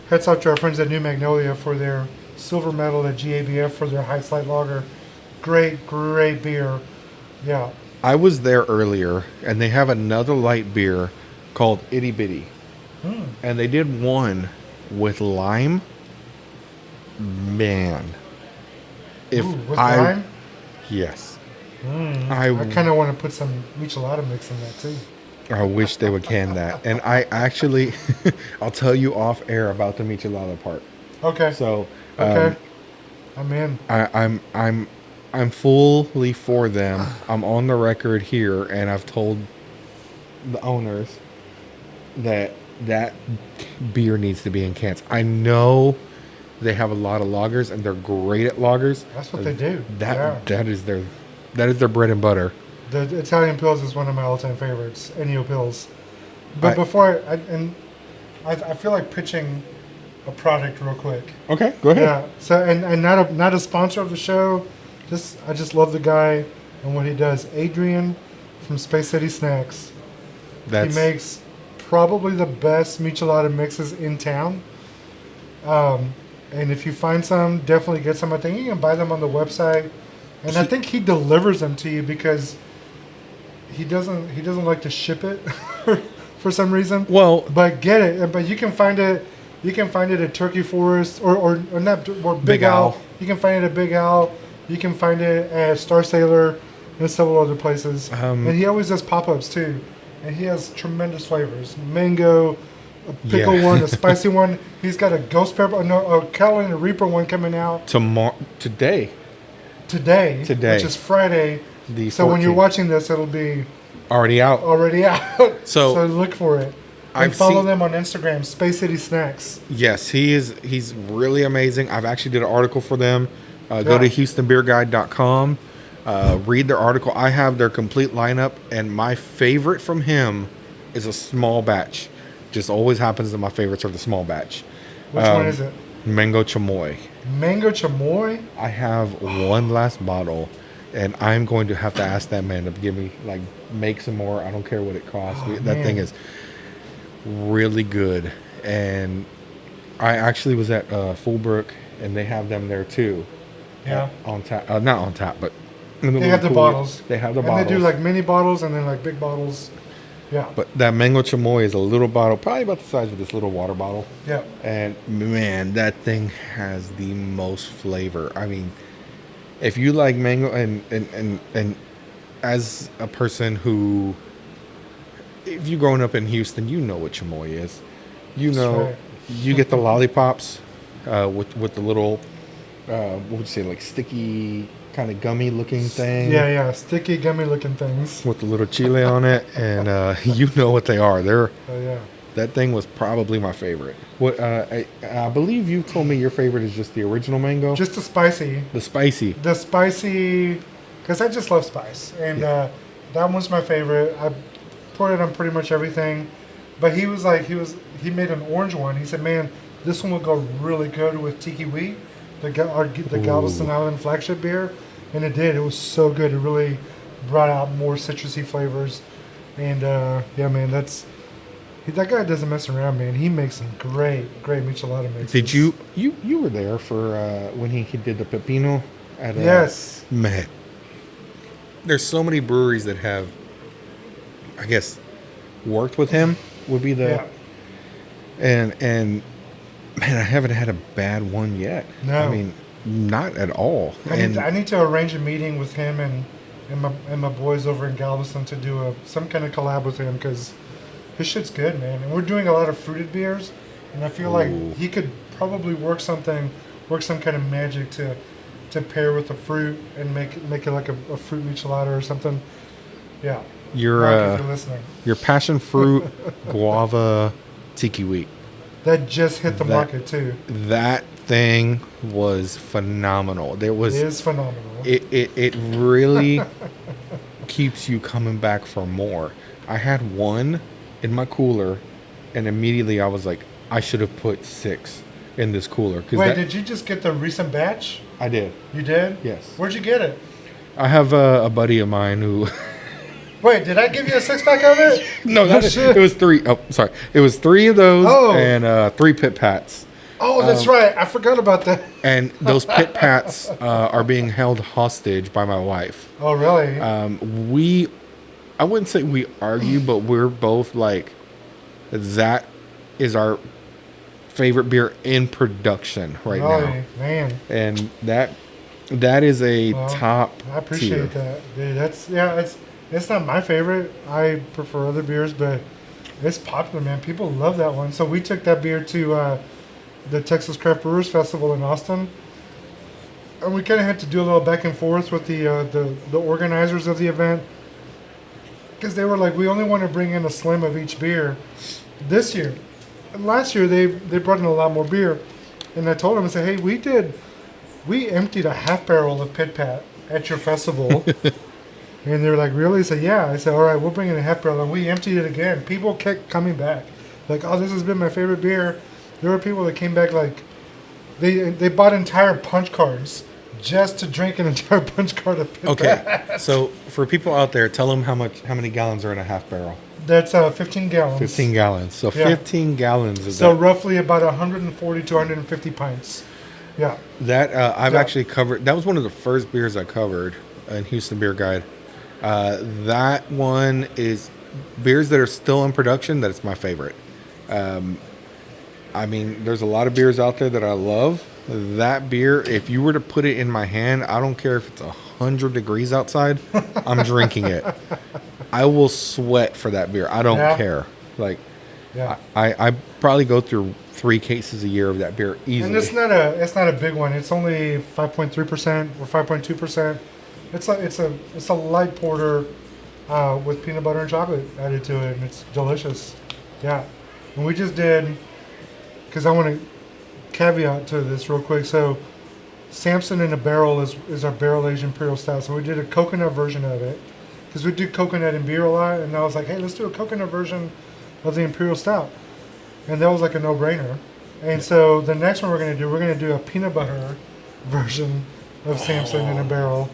our friends at New Magnolia for their silver medal at GABF for their Heights Light Lager. Great beer. Yeah. I was there earlier, and they have another light beer called Itty Bitty, and they did one with lime. Man, if with lime? Yes. I kind of want to put some michelada mix in that too. I wish they would can that. And I actually, I'll tell you off air about the michelada part. Okay. So, okay. I'm in. I'm fully for them. I'm on the record here, and I've told the owners that beer needs to be in cans. I know they have a lot of lagers, and they're great at lagers. That's what they do. That is their bread and butter. The Italian Pils is one of my all-time favorites. Ennio Pils. But before I feel like pitching a product real quick. Okay, go ahead. Yeah. So and not a sponsor of the show. I just love the guy and what he does. Adrian from Space City Snacks. He makes probably the best michelada mixes in town. And if you find some, definitely get some. I think you can buy them on the website. And I think he delivers them to you because he doesn't like to ship it for some reason. Well, but get it. But you can find it. You can find it at Turkey Forest or Big Al. You can find it at Big Al. You can find it at Star Sailor and several other places. And he always does pop-ups too. And he has tremendous flavors. Mango, a pickle one, a spicy one. He's got a ghost pepper, a Carolina Reaper one coming out today, which is Friday. So when you're watching this, it'll be already out. So look for it. And follow them on Instagram, Space City Snacks. Yes, he's really amazing. I've actually did an article for them. Go to HoustonBeerGuide.com. Read their article. I have their complete lineup, and my favorite from him is a small batch. Just always happens that my favorites are the small batch. Which one is it? Mango Chamoy. Mango Chamoy? I have one last bottle, and I'm going to have to ask that man to give me, make some more. I don't care what it costs. That thing is really good. And I actually was at Fullbrook, and they have them there too. Yeah. On tap. Not on tap, but they have the bottles. They have the and bottles. They do mini bottles and then big bottles. Yeah. But that Mango Chamoy is a little bottle, probably about the size of this little water bottle. Yeah. And man, that thing has the most flavor. I mean, if you like mango and as a person who, if you've grown up in Houston, you know what Chamoy is. You know, right. You get the lollipops with the little, what would you say, sticky kind of gummy looking thing. Yeah, sticky gummy looking things with the little chile on it, and you know what they are. Yeah. That thing was probably my favorite. What I believe you told me your favorite is just the original mango. Just the spicy. The spicy, because I just love spice, and that one's my favorite. I poured it on pretty much everything, but he made an orange one. He said, "Man, this one will go really good with Tiki Wheat, the Galveston Island flagship beer," and it did. It was so good. It really brought out more citrusy flavors, and man, that guy doesn't mess around, man. He makes some great michelada mixes. Did you were there for when he did the pepino at yes, man. There's so many breweries that have, I guess, worked with him would be the and man, I haven't had a bad one yet. No. I mean, not at all. I need to arrange a meeting with him and my boys over in Galveston to do some kind of collab with him, because his shit's good, man. And we're doing a lot of fruited beers, and I feel like he could probably work some kind of magic to to pair with the fruit and make it like a fruit michelada or something. Yeah. Your Mark, if you're listening. your passion fruit guava tiki wheat. That just hit the That- market too. That thing was phenomenal. There was It is phenomenal. it really keeps you coming back for more. I had one in my cooler, and immediately I was like, I should have put 6 in this cooler. Wait, did you just get the recent batch? I did. You did? Yes. Where'd you get it? I have a buddy of mine who. Wait, did I give you a 6-pack of it? No, shit. it was 3. Oh, sorry. It was 3 of those and 3 Pit Pats. Oh, that's right. I forgot about that. And those Pit Pats are being held hostage by my wife. Oh, really? I wouldn't say we argue, but we're both like, that is our favorite beer in production right now. Man. And that is a top I appreciate that. Dude, it's not my favorite. I prefer other beers, but it's popular, man. People love that one. So we took that beer to the Texas Craft Brewers Festival in Austin. And we kind of had to do a little back and forth with the organizers of the event. Because they were like, we only want to bring in a slim of each beer this year. And last year, they brought in a lot more beer. And I told them, I said, hey, we emptied a half barrel of Pit Pat at your festival. And they were like, really? I said, yeah. I said, all right, we'll bring in a half barrel. And we emptied it again. People kept coming back. Like, oh, this has been my favorite beer. There were people that came back like, they bought entire punch cards just to drink an entire punch card of Pit Pat. Okay. So for people out there, tell them how many gallons are in a half barrel. That's 15 gallons. 15 gallons. So Yeah. 15 gallons of So that. roughly about 140 to 150 pints. Yeah. That I've Yeah. actually covered. That was one of the first beers I covered in Houston Beer Guide. That one is beers that are still in production. That is my favorite. I mean, there's a lot of beers out there that I love. That beer, if you were to put it in my hand, I don't care if it's 100 degrees outside, I'm drinking it. I will sweat for that beer. I don't care. Like, Yeah. I probably go through 3 cases a year of that beer easily. And it's not a big one. It's only 5.3% or 5.2%. It's a light porter with peanut butter and chocolate added to it, and it's delicious. Yeah. And we just did, because I want to caveat to this real quick. So Samson in a Barrel is our barrel aged imperial stout. So we did a coconut version of it because we do coconut in beer a lot, and I was like, hey, let's do a coconut version of the imperial stout, and that was like a no-brainer. And so the next one we're going to do a peanut butter version of Samson in a Barrel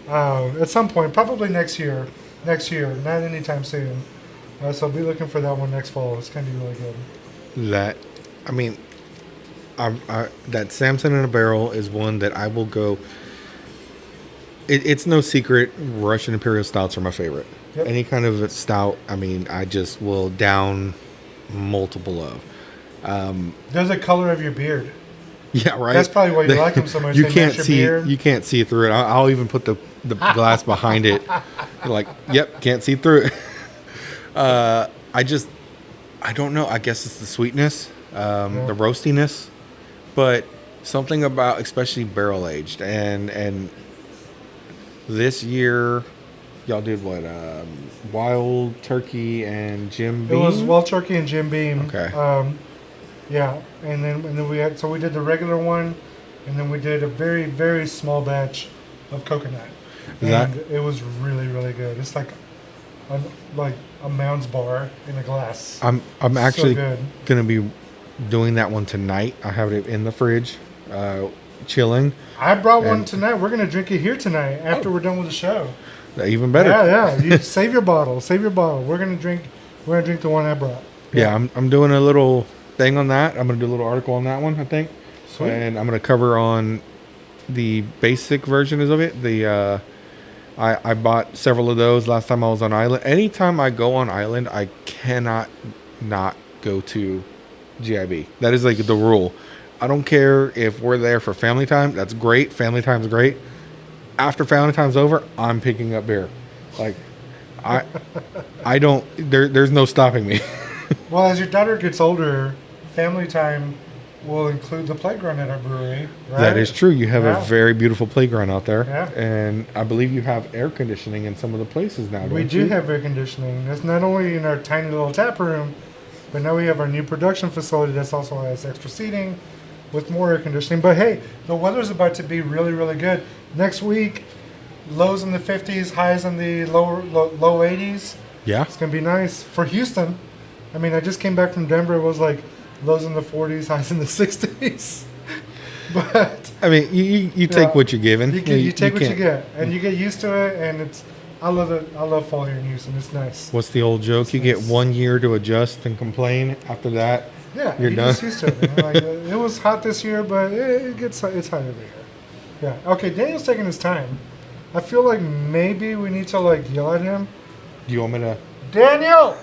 at some point, probably next year, not anytime soon. So I'll be looking for that one next fall. It's going to be really good. That, I mean, that Samson in a Barrel is one that I will go. It's no secret, Russian Imperial Stouts are my favorite. Yep. Any kind of stout, I mean, I just will down multiple of. There's a color of your beard. Yeah, right. That's probably why you like them so much. You They can't match your see. beard. You can't see through it. I'll even put the glass behind it. You're like, yep, can't see through it. I don't know. I guess it's the sweetness, the roastiness, but something about, especially barrel aged, and this year, y'all did what? Wild Turkey and Jim Beam. It was Wild Turkey and Jim Beam. Okay. Yeah, and then we did the regular one, and then we did a very, very small batch of coconut, and it was really, really good. It's like a Mounds bar in a glass. I'm So actually good. gonna be doing that one tonight. I have it in the fridge, chilling. I brought one tonight. We're gonna drink it here tonight after we're done with the show. Even better. Yeah. You save your bottle. Save your bottle. We're gonna drink the one I brought. Yeah, I'm doing a little thing on that. I'm gonna do a little article on that one, I think. Sweet. And I'm gonna cover on the basic versions of it. I bought several of those last time I was on island. Anytime I go on island, I cannot not go to GIB. That is like the rule. I don't care if we're there for family time. That's great. Family time's great. After family time's over, I'm picking up beer. Like, I don't. There's no stopping me. Well, as your daughter gets older, family time we'll include the playground at our brewery. Right? That is true. You have Yeah. a very beautiful playground out there. Yeah. And I believe you have air conditioning in some of the places now, We don't do you? have air conditioning. That's not only in our tiny little tap room, but now we have our new production facility that's also has extra seating with more air conditioning. But hey, the weather's about to be really, really good. Next week, lows in the 50s, highs in the low 80s. Yeah. It's going to be nice for Houston. I mean, I just came back from Denver. It was like lows in the 40s, highs in the 60s. But I mean, you take Yeah. what you're given. you take what you can't- get, and you get used to it. And it's, I love it. I love fall here in Houston. It's nice. What's the old joke? You get Nice. 1 year to adjust and complain. After that, Yeah, You're you done. get used to it. Man. Like, it was hot this year, but it's hot every year. Yeah. Okay, Daniel's taking his time. I feel like maybe we need to like yell at him. do you want me to? Daniel.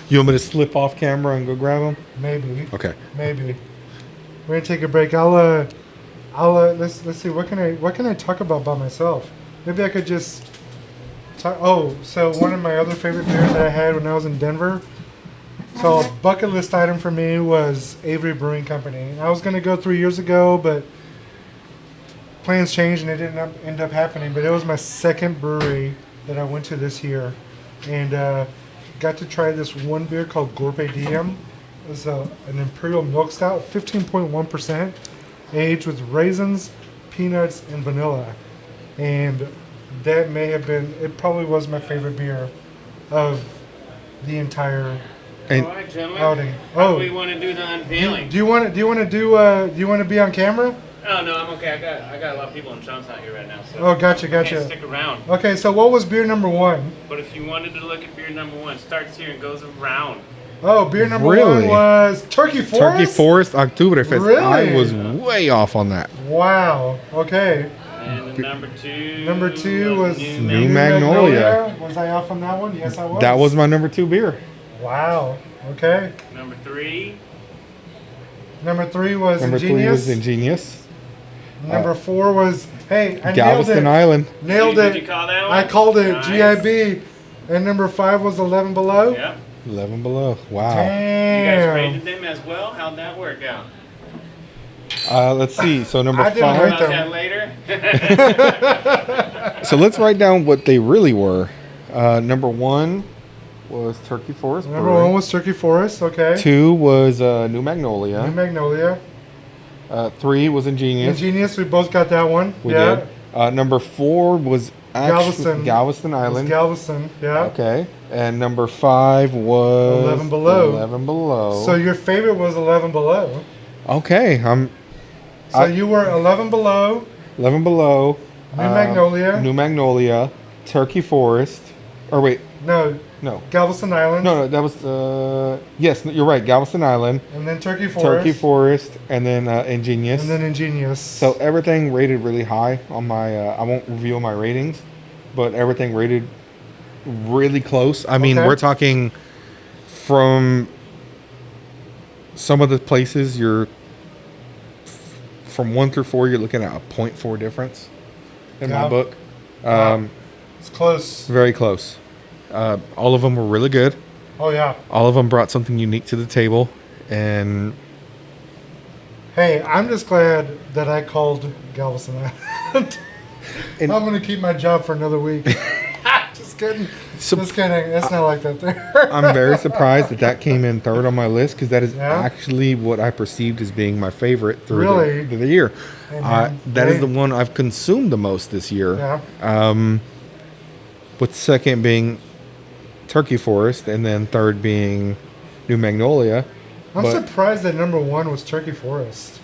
You want me to slip off camera and go grab him? Maybe. Okay. Maybe. We're gonna take a break. Let's see. What can I talk about by myself? Maybe I could just talk. Oh, so one of my other favorite beers that I had when I was in Denver. So a bucket list item for me was Avery Brewing Company. I was gonna go 3 years ago, but plans changed and it didn't end up happening. But it was my second brewery that I went to this year, and got to try this one beer called Gorpe Diem. It was an imperial milk stout, 15.1%, aged with raisins, peanuts, and vanilla. And that may have been, it probably was my favorite beer of the entire And All right, gentlemen. outing. How Oh, do we want to do the unveiling? do you want to be on camera? Oh no, I'm okay. I got a lot of people in Sean's not here right now, so Oh, gotcha, I can't gotcha. stick around. Okay, so what was beer number one? But if you wanted to look at beer number one, starts here and goes around. Oh, beer number Really? one was Turkey Forest. Turkey Forest Oktoberfest. Really? I was way off on that. Wow. Okay. And the number two. Number two was New Magnolia. Was I off on that one? Yes, I was. That was my number 2 beer. Wow. Okay. Number three. Number three was Number 3 Ingenious. was Ingenious. Number four was hey, I Galveston nailed it. Island. Nailed Did it. you call that one? I called it Nice. GIB. And number 5 was 11 Below. Yep. 11 below. Wow. You guys Damn. rated them as well. How'd that work out? Let's see. So number I didn't 5. rate About them. that later. So let's write down what they really were. Number 1 was Turkey Forest. Number Brewing. 1 was Turkey Forest. Okay. 2 was New New Magnolia. Magnolia. 3 was Ingenious. Ingenious. We both got that one. We yeah. did. Number 4 was Galveston It was Island. Galveston. Yeah. Okay. And number 5 was 11 Below. 11 Below. So your favorite was 11 Below. Okay. So you were 11 Below. 11 Below. New Magnolia. New Magnolia. Turkey Forest. Or wait. No, No. Galveston Island. No, that was yes, you're right. Galveston Island, And then Turkey Forest. Turkey Forest, and then Ingenious. And then Ingenious. So everything rated really high on my. I won't reveal my ratings, but everything rated really close. I mean, Okay. we're talking from some of the places you're from 1 through 4. You're looking at a 0.4 difference in my Yeah. book. Wow. It's close. Very close. All of them were really good. Oh yeah. All of them brought something unique to the table, and Hey, I'm just glad that I called Galveston Island. And- I'm gonna keep my job for another week. Just kidding. So- Just kidding. It's not like that there. I'm very surprised that came in third on my list because that is Yeah? actually what I perceived as being my favorite through Really? the year. Hey, man. That is Hey. the one I've consumed the most this year. Yeah. With second being Turkey Forest, and then third being New Magnolia. I'm But- surprised that number 1 was Turkey Forest.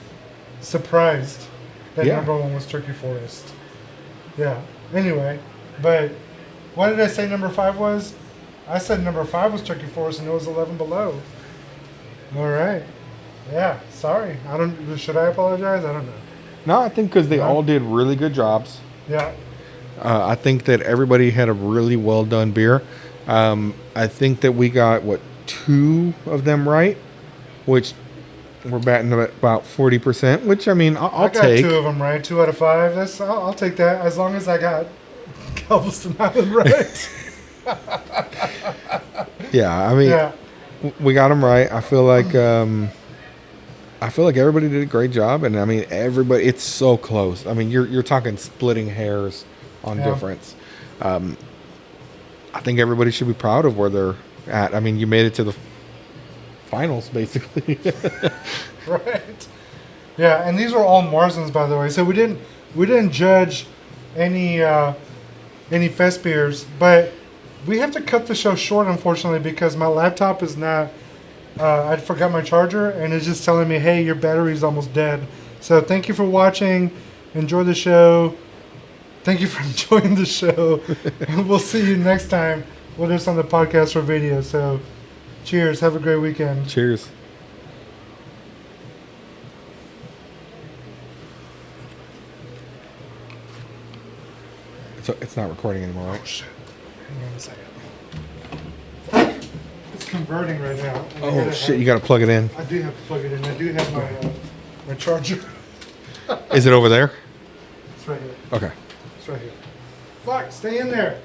Surprised that Yeah. number 1 was Turkey Forest. Yeah. Anyway, but what did I say number 5 was? I said number 5 was Turkey Forest and it was 11 Below. All right. Yeah. Sorry. Should I apologize? I don't know. No, I think because they Yeah. all did really good jobs. Yeah. I think that everybody had a really well done beer. I think that we got 2 of them right, which we're batting about 40%. Which I mean, I'll I got take. 2 of them right. 2 out of 5. I'll take that as long as I got Galveston Island right. Yeah, I mean, Yeah. we got them right. I feel like I feel like everybody did a great job, and I mean everybody. It's so close. I mean you're talking splitting hairs on Yeah. difference. I think everybody should be proud of where they're at. I mean, you made it to the finals basically. Right. Yeah, and these were all Marzens, by the way. So we didn't judge any fest beers, but we have to cut the show short, unfortunately, because my laptop is not. I forgot my charger, and it's just telling me, "Hey, your battery's almost dead." So thank you for watching. Enjoy the show. Thank you for enjoying the show, and we'll see you next time, whether it's on the podcast or video. So, cheers. Have a great weekend. Cheers. So it's not recording anymore, right? Oh, shit. Hang on a second. It's converting right now. Oh shit! You got to plug it in. I do have to plug it in. I do have my charger. Is it over there? It's right here. Okay. It's right here. Fuck, stay in there.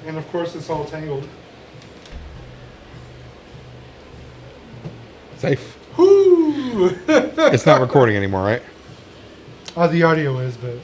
And of course, it's all tangled. Safe. Whoo! It's not recording anymore, right? The audio is, but